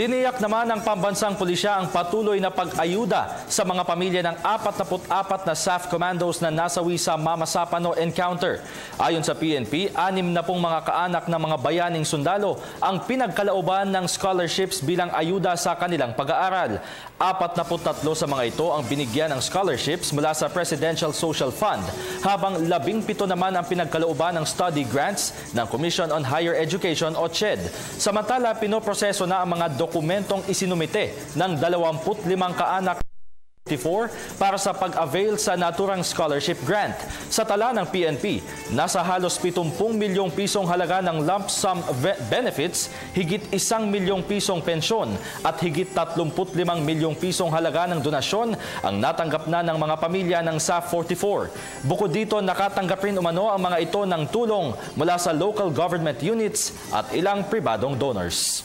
Tiniyak naman ng pambansang pulisya ang patuloy na pag-ayuda sa mga pamilya ng 44 na SAF commandos na nasawi sa Mama Sapano encounter. Ayon sa PNP, 60 na pong mga kaanak ng mga bayaning sundalo ang pinagkalooban ng scholarships bilang ayuda sa kanilang pag-aaral. 43 sa mga ito ang binigyan ng scholarships mula sa Presidential Social Fund, habang 17 naman ang pinagkalooban ng study grants ng Commission on Higher Education o CHED. Samantala, pinoproseso na ang mga dokumentong isinumite ng 25 kaanak para sa pag-avail sa naturang scholarship grant. Sa tala ng PNP, nasa halos 70 milyong pisong halaga ng lump sum benefits, higit 1 milyong pisong pensyon at higit 35 milyong pisong halaga ng donasyon ang natanggap na ng mga pamilya ng SAF 44. Bukod dito, nakatanggap rin umano ang mga ito ng tulong mula sa local government units at ilang pribadong donors.